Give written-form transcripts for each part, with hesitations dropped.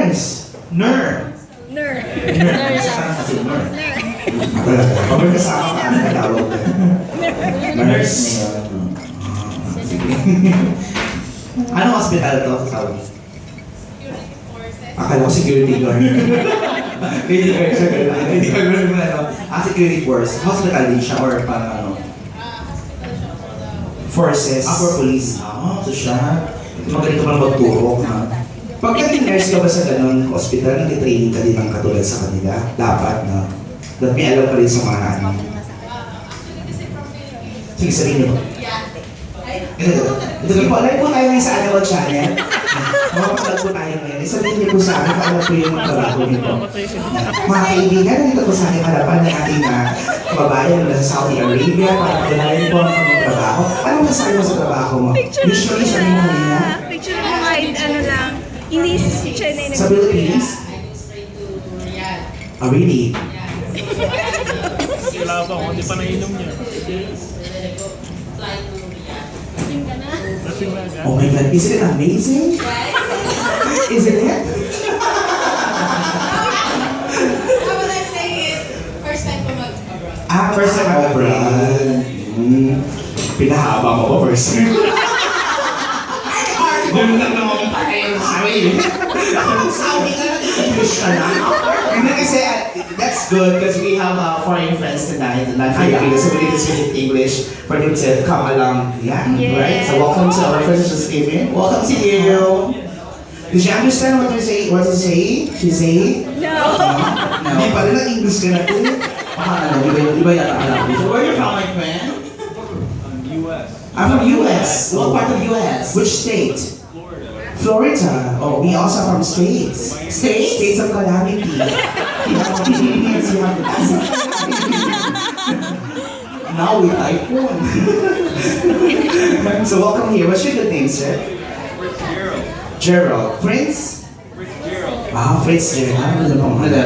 nurse. Ner. Ner. Nurse. Kasi ner. Pag may kasama ka, ano tawag ka? Nurse. Anong hospital to sa Saudi? Akala ko security guard. Hindi ko alam mo na, no? Security force. Hospital din siya or parang ano? Forces. For police. So siya. Magaling ka pala magturo, ha? Pag naging nurse ka ba sa ganun hospital, nag-training ka din ng katulad sa kanila? Dapat na. Dapat may alam pa rin sa mga ano. Sige, sabihin niyo. Ito po, live po tayo ngayon sa Animal Channel. Makapagdag po tayo ngayon. Sabihin niyo po sa akin kung ano po yung trabaho nito. Mga kaibigan, nandito po sa aking harapan ng ating kababayan mula sa Saudi Arabia para pagdalayan po ang kanyang trabaho. Anong masasabi mo sa trabaho mo? Usually, sabi mo kanina? Picture mo kahit ano lang. Hindi si China yung Sa Philippines? Oh, really? Wala pa, hindi pa nainom niya. Oh my God, isn't it amazing? Isn't it? What I'm saying is, first time ko mag-abroad. First time abroad. Pinahaba mo ba first time? Doon lang naman pa kayo sabi. Sabi ka na, English ka na. Hindi kasi, that's good because we have foreign friends tonight, not Filipinos, so we need to speak English for them to come along. Yeah, right? So welcome to our friends just came in. Welcome to you. Did you understand what they're saying? What she's saying? She's saying? No. Hindi pa rin ang English ka natin. Iba yata alam ko. Where are you from, my friend? US. I'm from US. What part of US? Which state? Florida. Oh, we also from states. States? States of calamity. You have Philippines, you have now with iPhone. So welcome here. What's your good name, sir? Fitzgerald. Gerald. Prince? Fitzgerald. Wow, Fitzgerald.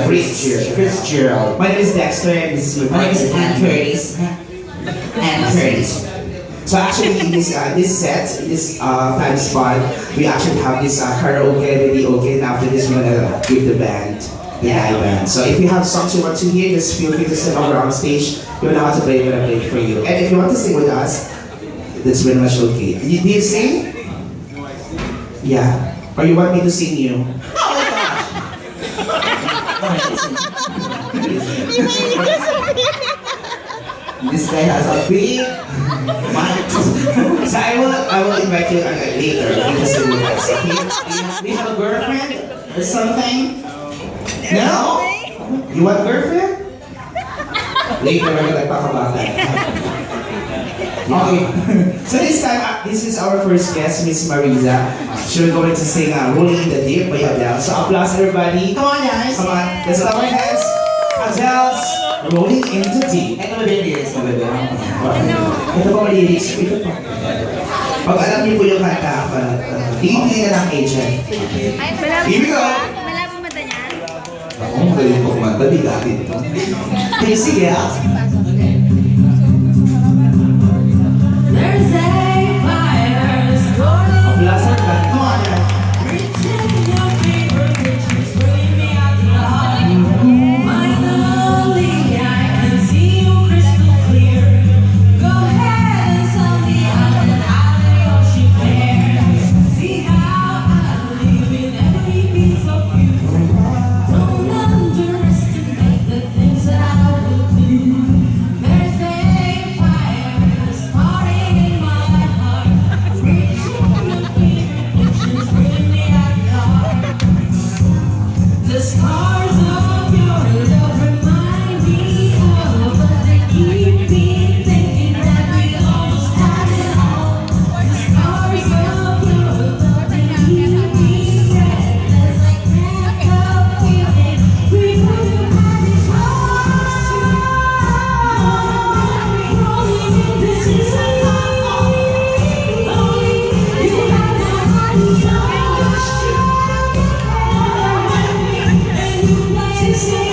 Fitzgerald. My name is Dexter and this is my name is Ann Curtis. Ann Curtis. So actually, in this set, this time spot, we actually have this karaoke, videoke, and after this, we're gonna give the band, the live band. So if you have songs you want to hear, just feel free to send over on stage. You know how to play, we're gonna play it for you. And if you want to sing with us, that's very much okay. Do you sing? No, I see. Yeah. Or you want me to sing you? This guy has a big mic. So I will invite you later to sing with us. Okay? Do you have a girlfriend or something? No? You want a girlfriend? Later we're gonna talk about that. Okay. So this time, this is our first guest, Miss Mariza. She's going to sing "Rolling in the Deep" by Adele. So applause everybody. Come on, guys. Come on. Let's clap our hands. Adele's "Rolling in the Deep." Ito ba yung lyrics mo, bebe? Ito pa ang lyrics. Ito pa. Pag alam niyo po yung kanta, tingin na lang agent. Here we go. Malabo mata niya. Ako, magaling po kumanta. Di dati ito. Okay, sige ah. There's a fire starting. Applause everybody. Come on, guys. Reaching your favorite pictures, bringing me out to the heart. Finally, I can see you crystal clear. Go ahead and tell me I'm an island ocean fair. See how I live in every piece of you. Don't underestimate the things that I will do. There's a fire starting in my heart. Reaching your favorite pictures, bringing me out to the heart. The scars of your love remind me of us. They keep me thinking that we almost had it all. The scars of your love, they keep me breathless. I can't help feeling we could have had it all. Rolling in the deep, only you had my heart so strong. And you like to say